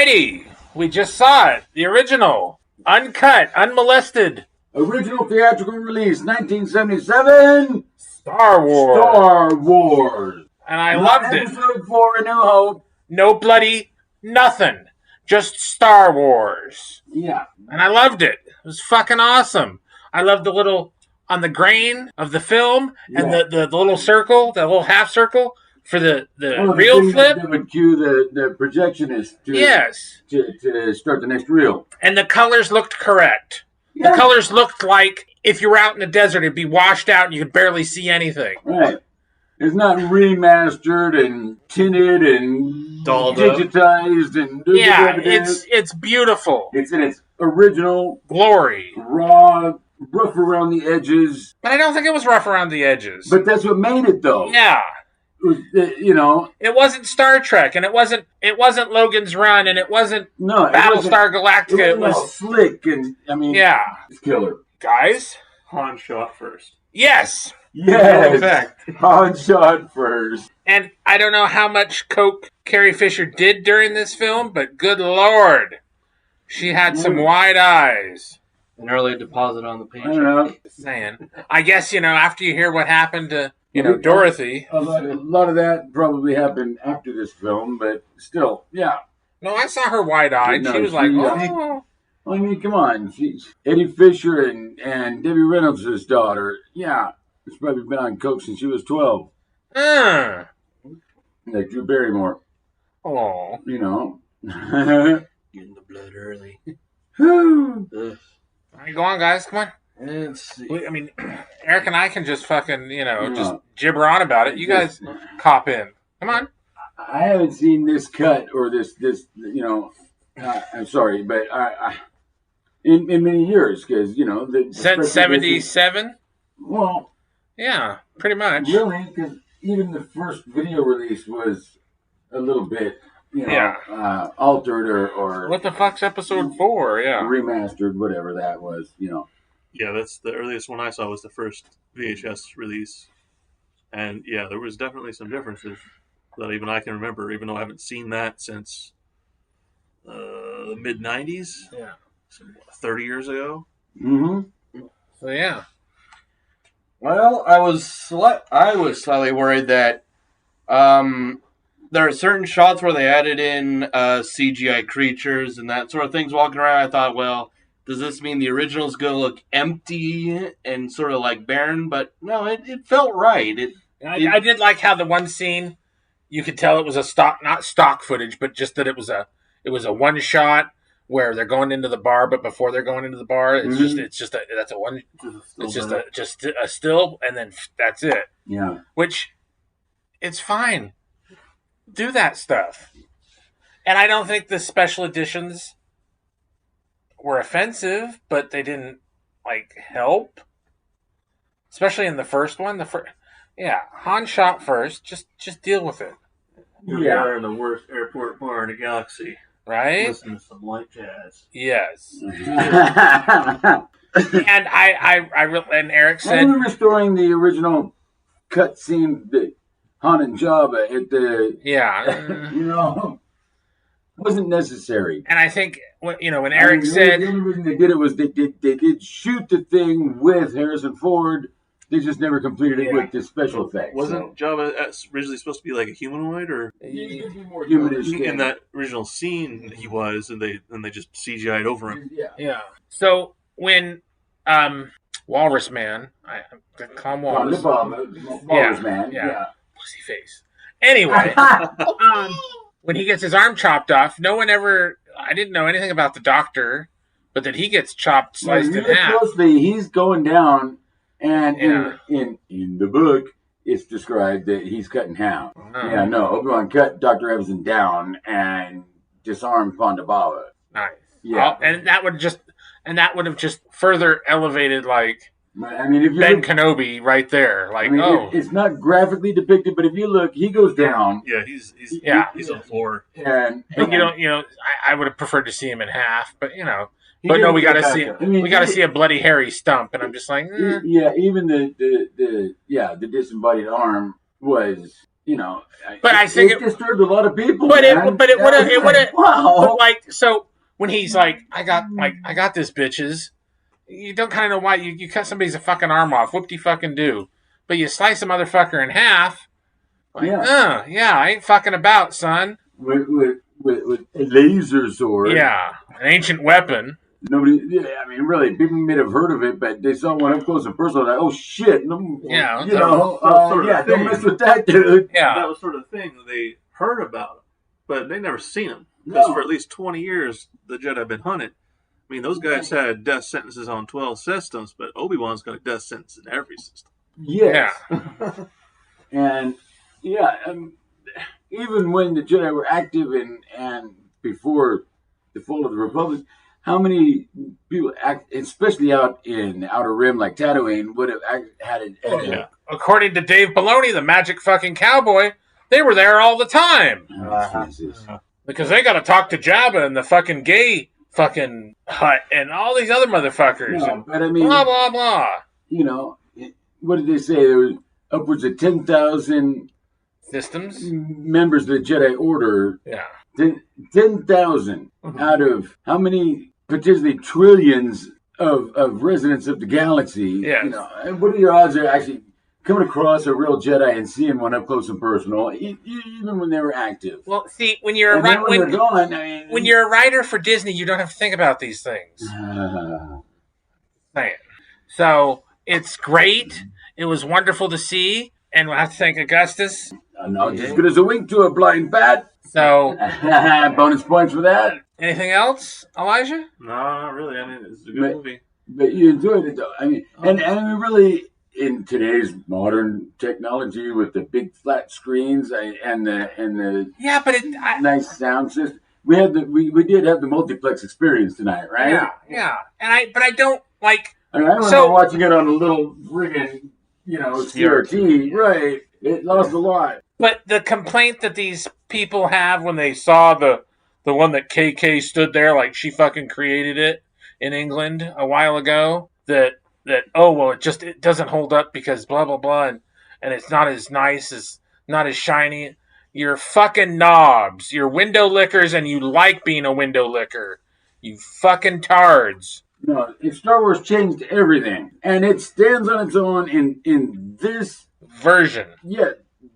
Alrighty, we just saw it. The original, uncut, unmolested. Original theatrical release, 1977. Star Wars. Star Wars. And I loved it. Episode 4, A New Hope. No bloody nothing. Just Star Wars. Yeah. And I loved it. It was fucking awesome. I loved the little, on the grain of the film, and the little circle, the little half circle for the reel flip. That would cue the projectionist to start the next reel. And the colors looked correct. Yeah. The colors looked like if you were out in the desert, it'd be washed out and you could barely see anything. Right. It's not remastered and tinted and digitized and it's beautiful. It's in its original glory, raw, rough around the edges. But I don't think it was rough around the edges. But that's what made it, though. Yeah. It wasn't Star Trek, and it wasn't Logan's Run, and it wasn't Battlestar Galactica. It was slick, and it's killer. Guys, Han shot first. Yes. Yes. Han shot first. And I don't know how much coke Carrie Fisher did during this film, but good Lord, she had some wide eyes. An early deposit on the paycheck. I don't know. Saying, I guess after you hear what happened to Dorothy. A lot of that probably happened after this film, but still, yeah. No, I saw her wide-eyed. She was like, oh. I mean, come on. She's Eddie Fisher and Debbie Reynolds' daughter. Yeah. She's probably been on coke since she was 12. Like Drew Barrymore. Oh. Getting the blood early. Whew. All right, go on, guys. Come on. Let's see. Eric and I can just fucking, just gibber on about it. You guys cop in. Come on. I haven't seen this cut or this I'm sorry, but I in many years, because, since 77? Well, yeah, pretty much. Really, because even the first video release was a little bit, altered or what the fuck's episode 4? Yeah, remastered, whatever that was. Yeah, that's the earliest one I saw was the first VHS release, and yeah, there was definitely some differences that even I can remember, even though I haven't seen that since the mid '90s. Yeah, 30 years ago. Mm-hmm. So yeah. Well, I was slightly worried that there are certain shots where they added in CGI creatures and that sort of things walking around. I thought, well, does this mean the original is going to look empty and sort of like barren? But no, it felt right. I did like how the one scene, you could tell it was not stock footage, but just that it was a one shot where they're going into the bar, but before they're going into the bar, it's just a still, and then that's it. Yeah. Which, it's fine. Do that stuff. And I don't think the special editions were offensive, but they didn't help. Especially in the first one. Han shot first. Just deal with it. We are in the worst airport bar in the galaxy. Right? Listen to some light jazz. Yes. And and Eric said, I remember restoring the original cut scene that Han and Jabba at the wasn't necessary. And I think when Eric said the only reason they did it was they did shoot the thing with Harrison Ford. They just never completed it with the special effects. Wasn't Jabba originally supposed to be like a humanoid, or he could be more humanish in that original scene he was, and they just CGI'd over him. Yeah. So when Walrus Man, I call him Walrus. Walrus Man. Yeah. Pussy face. Anyway, when he gets his arm chopped off, I didn't know anything about the doctor, but that he gets sliced in half. Closely, he's going down. And in the book, it's described that he's cut in half. Yeah, no, Obi-Wan cut Dr. Evans down and disarmed Ponda Bala. Nice. Yeah, and that would have just further elevated Ben Kenobi right there. It's not graphically depicted, but if you look, he goes down. Yeah, he's on the floor. And I would have preferred to see him in half, but But no, we got to see. We got to see a bloody hairy stump, and I'm just like, Yeah, even the disembodied arm was you know, But I think it disturbed a lot of people. But man. it would have. Wow. But like, so when he's like, I got this, bitches. You don't kind of know why you cut somebody's fucking arm off. Whoop de fucking do. But you slice a motherfucker in half. Like, yeah, I ain't fucking about, son. With a laser sword. Yeah, an ancient weapon. Nobody, I mean, really, people may have heard of it, but they saw one up close and personal. Like, oh shit, no, yeah, don't mess with that, dude. Yeah, that was sort of the thing that they heard about, but they never seen him because for at least 20 years the Jedi have been hunted. I mean, those guys had death sentences on 12 systems, but Obi-Wan's got a death sentence in every system. Yes. Yeah. And even when the Jedi were active and before the fall of the Republic, how many people, especially out in the Outer Rim like Tatooine, would have had it? According to Dave Filoni, the magic fucking cowboy, they were there all the time. Because they got to talk to Jabba and the fucking gay fucking hut and all these other motherfuckers. No, but I mean, blah, blah, blah. You know, what did they say? There was upwards of 10,000 systems members of the Jedi Order. Yeah. 10,000 out of how many potentially trillions of residents of the galaxy. Yeah. You know, and what are your odds of actually coming across a real Jedi and seeing one up close and personal, even when they were active? Well, see, when you're when you're a writer for Disney, you don't have to think about these things. So it's great. It was wonderful to see, and we'll have to thank Augustus. Not as good as a wink to a blind bat. So bonus points for that. Anything else, Elijah? No, not really. I mean, it's a good movie. But you enjoyed it, though. I mean, and we really, in today's modern technology with the big flat screens and the nice sound system, we did have the multiplex experience tonight, right? Yeah. And I don't like. I remember watching it on a little friggin', CRT. Right. It lost a lot. But the complaint that these people have when they saw the one that KK stood there like she fucking created it in England a while ago, that it doesn't hold up because blah blah blah and it's not as nice, not as shiny. You're fucking knobs. You're window lickers and you like being a window licker. You fucking tards. No, Star Wars changed everything. And it stands on its own in this version. Yeah.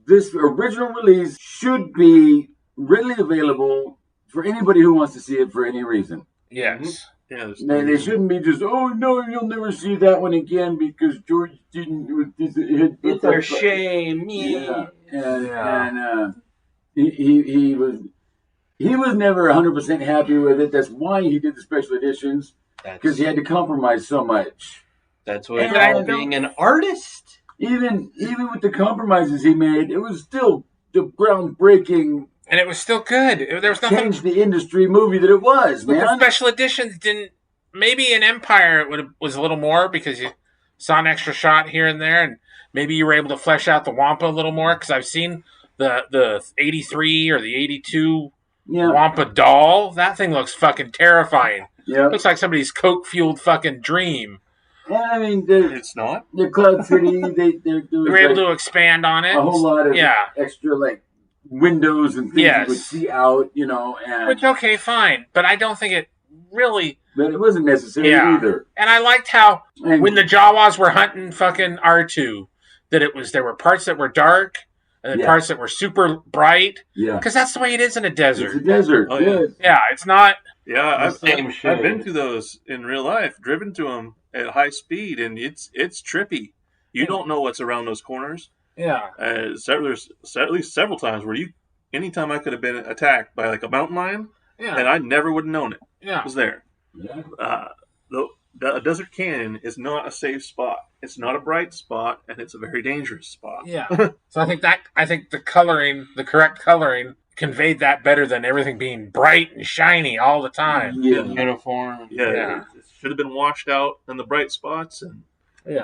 This original release should be readily available for anybody who wants to see it for any reason. Yes. Yeah, they shouldn't be just, oh no, you'll never see that one again because George didn't. It's a shame. Yeah. And he was never 100% happy with it. That's why he did the special editions, because he had to compromise so much. That's what being an artist. Even with the compromises he made, it was still the groundbreaking, and it was still good. There was nothing changed the industry movie that it was. But man, the special editions didn't. Maybe in Empire was a little more because you saw an extra shot here and there, and maybe you were able to flesh out the Wampa a little more. Because I've seen the 83 or the 82 Wampa doll. That thing looks fucking terrifying. Yeah, looks like somebody's coke fueled fucking dream. Yeah, I mean, it's not. The Cloud City, they were able to expand on it. A whole lot of extra, windows and things you would see out, And, which, okay, fine. But I don't think it really... But it wasn't necessary either. And I liked how, when the Jawas were hunting fucking R2, that there were parts that were dark, and then parts that were super bright. Yeah. Because that's the way it is in a desert. It's a desert. Oh, yeah. Yeah, it's not... Yeah, I've been through those in real life, driven to them at high speed, and it's trippy. You don't know what's around those corners. Yeah. There's at least several times where anytime I could have been attacked by a mountain lion, and I never would have known it. Yeah. It was there. Yeah. The desert canyon is not a safe spot. It's not a bright spot, and it's a very dangerous spot. Yeah. So I think the correct coloring conveyed that better than everything being bright and shiny all the time. Yeah. Uniform. Yeah. It should have been washed out in the bright spots and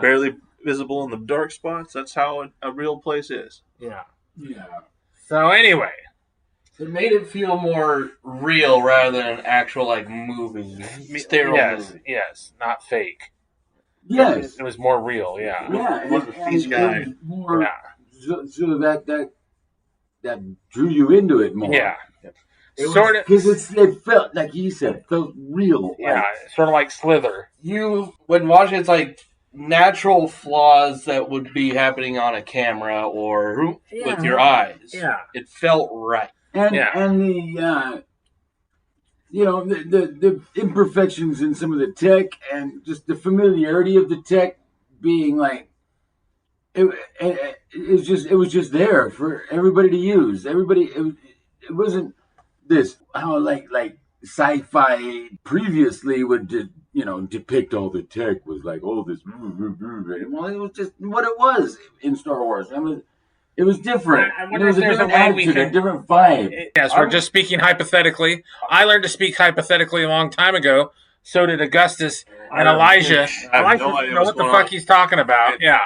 barely visible in the dark spots. That's how a real place is. Yeah. Yeah. So anyway, it made it feel more real rather than an actual movie. Sterile movie. Yes, not fake. Yes. It was more real, yeah. Yeah. It was a guy. More, so that that drew you into it more. Yeah. Sort of, because it felt like he said, felt real. Yeah, like, sort of like Slither. When watching, it's like natural flaws that would be happening on a camera or with your eyes. Yeah, it felt right. And the the imperfections in some of the tech and just the familiarity of the tech being like it was just there for everybody to use. It wasn't this how like sci-fi previously would depict all the tech was like all this. Well, it was just what it was in Star Wars. It was different. It was a different attitude, a different vibe. Yes, we're just speaking hypothetically. I learned to speak hypothetically a long time ago. So did Augustus and Elijah. Elijah doesn't know what the fuck he's talking about. Yeah.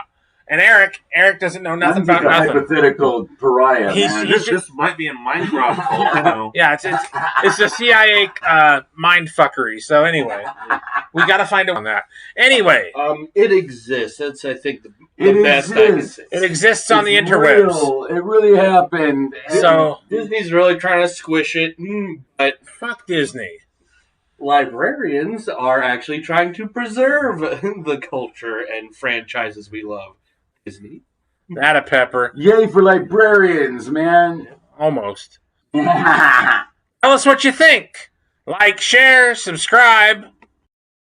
And Eric doesn't know nothing about nothing. Hypothetical pariah. This might be a Minecraft. Yeah, it's the CIA mind fuckery. So anyway, we got to find out on that. Anyway, it exists. That's I think the best I can say. It exists on the interwebs. Real. It really happened. So Disney's really trying to squish it, but fuck Disney. Librarians are actually trying to preserve the culture and franchises we love. Disney. That a pepper. Yay for librarians, man. Almost. Tell us what you think. Like, share, subscribe.